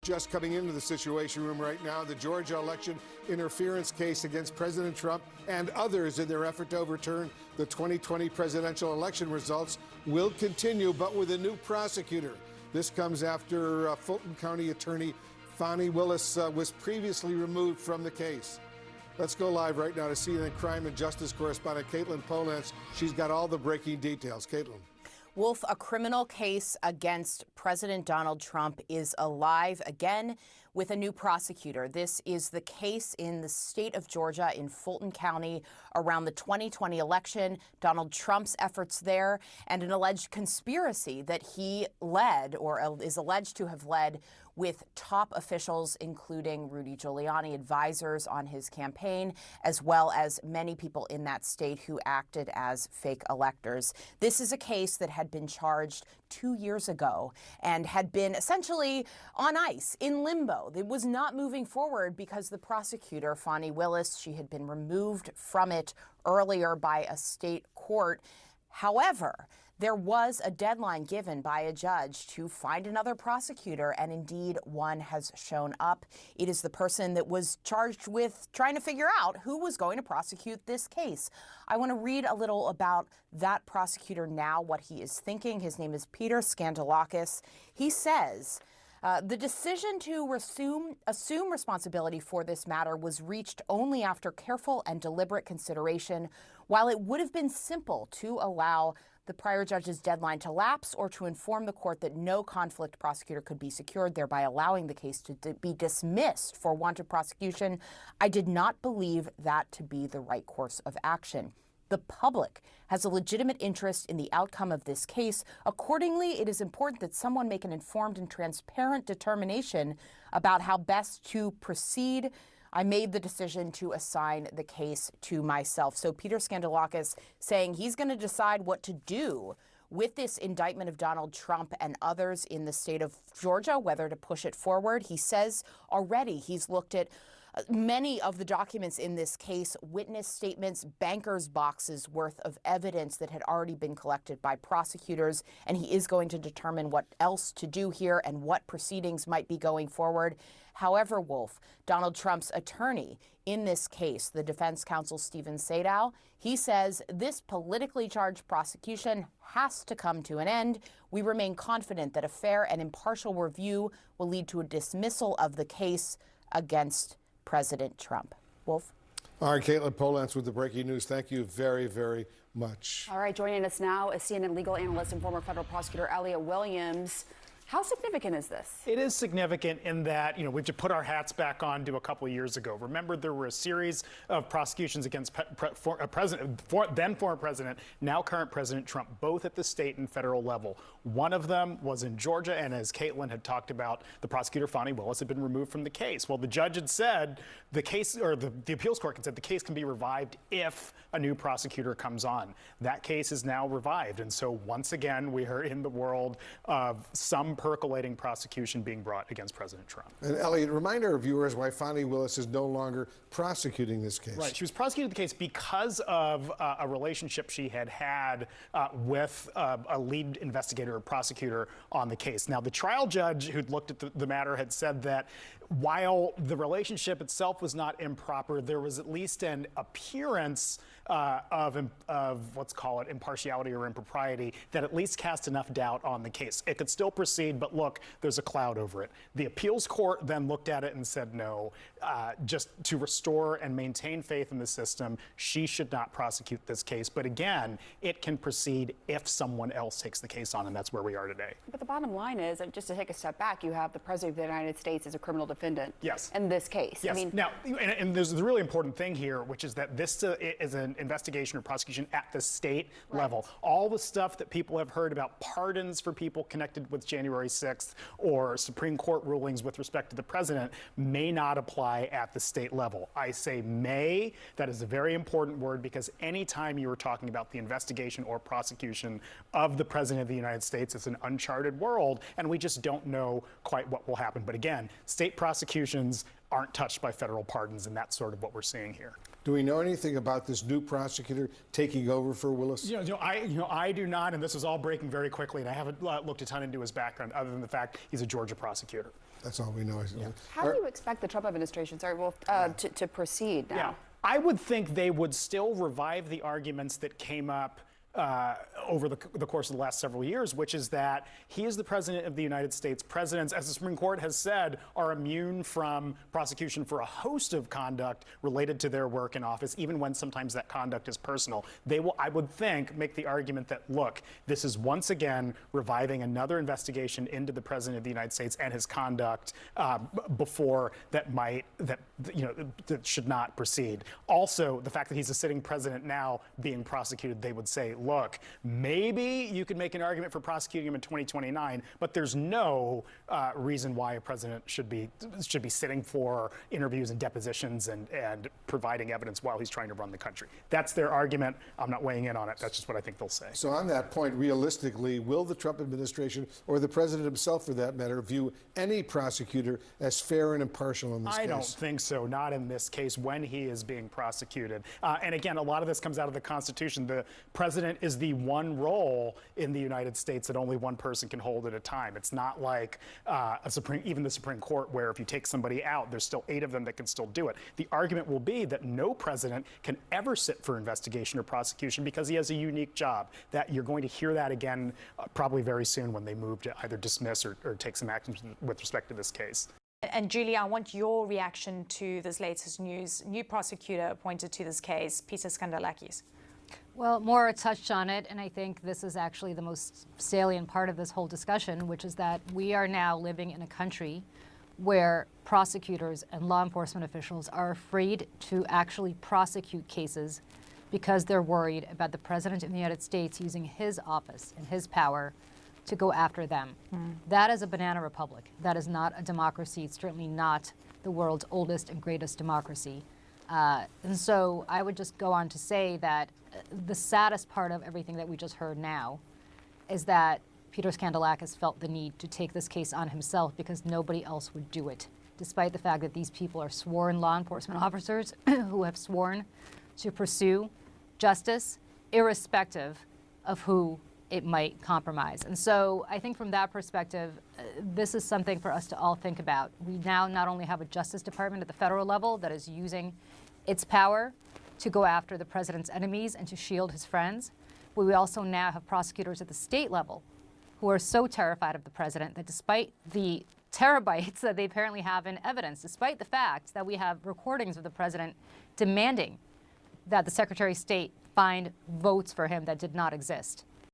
Just coming into the Situation Room right now, the Georgia election interference case against President Trump and others in their effort to overturn the 2020 presidential election results will continue, but with a new prosecutor. This comes after Fulton County Attorney Fani Willis was previously removed from the case. Let's go live right now to CNN crime and justice correspondent Caitlin Polantz. She's got all the breaking details. Caitlin. Wolf, a criminal case against President Donald Trump is alive again with a new prosecutor. This is the case in the state of Georgia in Fulton County around the 2020 election, Donald Trump's efforts there, and an alleged conspiracy that he led or is alleged to have led with top officials, including Rudy Giuliani, advisors on his campaign, as well as many people in that state who acted as fake electors. This is a case that had been charged 2 years ago and had been essentially on ice, in limbo. It was not moving forward because the prosecutor, Fani Willis, she had been removed from it earlier by a state court. However, there was a deadline given by a judge to find another prosecutor, and indeed one has shown up. It is the person that was charged with trying to figure out who was going to prosecute this case. I want to read a little about that prosecutor now, what he is thinking. His name is Peter Skandalakis. He says, the decision to assume responsibility for this matter was reached only after careful and deliberate consideration. While it would have been simple to allow the prior judge's deadline to lapse or to inform the court that no conflict prosecutor could be secured, thereby allowing the case to be dismissed for want of prosecution, I did not believe that to be the right course of action. The public has a legitimate interest in the outcome of this case. Accordingly, it is important that someone make an informed and transparent determination about how best to proceed. I made the decision to assign the case to myself. So Peter Skandalakis saying he's going to decide what to do with this indictment of Donald Trump and others in the state of Georgia, whether to push it forward. He says already he's looked at many of the documents in this case, witness statements, bankers' boxes worth of evidence that had already been collected by prosecutors, and he is going to determine what else to do here and what proceedings might be going forward. However, Wolf, Donald Trump's attorney in this case, the defense counsel Steven Sadow, he says this politically charged prosecution has to come to an end. We remain confident that a fair and impartial review will lead to a dismissal of the case against President Trump. Wolf? All right, Caitlin Polantz with the breaking news. Thank you very, very much. All right, joining us now is CNN legal analyst and former federal prosecutor Elliot Williams. How significant is this? It is significant in that, we have to put our hats back on to a couple of years ago. Remember, there were a series of prosecutions against then former president, now current President Trump, both at the state and federal level. One of them was in Georgia, and as Caitlin had talked about, the prosecutor, Fani Willis, had been removed from the case. Well, the judge had said the case, or the appeals court had said the case can be revived if a new prosecutor comes on. That case is now revived, and so once again, we are in the world of some percolating prosecution being brought against President Trump. And Elliot, remind our viewers why Fani Willis is no longer prosecuting this case. Right. She was prosecuting the case because of a relationship she had with a lead investigator or prosecutor on the case. Now, the trial judge who'd looked at the matter had said that while the relationship itself was not improper, there was at least an appearance of let's call it impartiality or impropriety that at least cast enough doubt on the case. It could still proceed, but look, there's a cloud over it. The appeals court then looked at it and said no, just to restore and maintain faith in the system, she should not prosecute this case. But again, it can proceed if someone else takes the case on, and that's where we are today. But the bottom line is, just to take a step back, you have the President of the United States as a criminal defendant in this case. Yes. I mean, now, and there's the really important thing here, which is that this is an investigation or prosecution at the state level. All the stuff that people have heard about pardons for people connected with January 6th or Supreme Court rulings with respect to the president may not apply at the state level. I say may. That is a very important word because anytime you are talking about the investigation or prosecution of the president of the United States, it's an uncharted world, and we just don't know quite what will happen. But again, state prosecutions aren't touched by federal pardons, and that's sort of what we're seeing here. Do we know anything about this new prosecutor taking over for Willis? I do not, and this is all breaking very quickly, and I haven't looked a ton into his background other than the fact he's a Georgia prosecutor. That's all we know. How do you expect the Trump administration, to proceed now? Yeah, I would think they would still revive the arguments that came up over the course of the last several years, which is that he is the president of the United States. Presidents, as the Supreme Court has said, are immune from prosecution for a host of conduct related to their work in office, even when sometimes that conduct is personal. They will, I would think, make the argument that, look, this is once again reviving another investigation into the president of the United States and his conduct before that should not proceed. Also, the fact that he's a sitting president now being prosecuted, they would say, look, maybe you could make an argument for prosecuting him in 2029, but there's no reason why a president should be sitting for interviews and depositions and providing evidence while he's trying to run the country. That's their argument. I'm not weighing in on it. That's just what I think they'll say. So on that point, realistically, will the Trump administration, or the president himself for that matter, view any prosecutor as fair and impartial in this case? I don't think so, not in this case when he is being prosecuted. And again, a lot of this comes out of the Constitution. The president is the one role in the United States that only one person can hold at a time. It's not like even the Supreme Court, where if you take somebody out, there's still 8 of them that can still do it. The argument will be that no president can ever sit for investigation or prosecution because he has a unique job. That you're going to hear that again probably very soon when they move to either dismiss or take some action with respect to this case. And Julia, I want your reaction to this latest news. New prosecutor appointed to this case, Peter Skandalakis. Well, Maura touched on it, and I think this is actually the most salient part of this whole discussion, which is that we are now living in a country where prosecutors and law enforcement officials are afraid to actually prosecute cases because they're worried about the President of the United States using his office and his power to go after them. That is a banana republic. That is not a democracy. It's certainly not the world's oldest and greatest democracy. And so I would just go on to say that the saddest part of everything that we just heard now is that Peter Skandalakis felt the need to take this case on himself because nobody else would do it, despite the fact that these people are sworn law enforcement officers who have sworn to pursue justice irrespective of who it might compromise. And so I think from that perspective, this is something for us to all think about. We now not only have a Justice Department at the federal level that is using its power to go after the president's enemies and to shield his friends, but we also now have prosecutors at the state level who are so terrified of the president that despite the terabytes that they apparently have in evidence, despite the fact that we have recordings of the president demanding that the Secretary of State find votes for him that did not exist,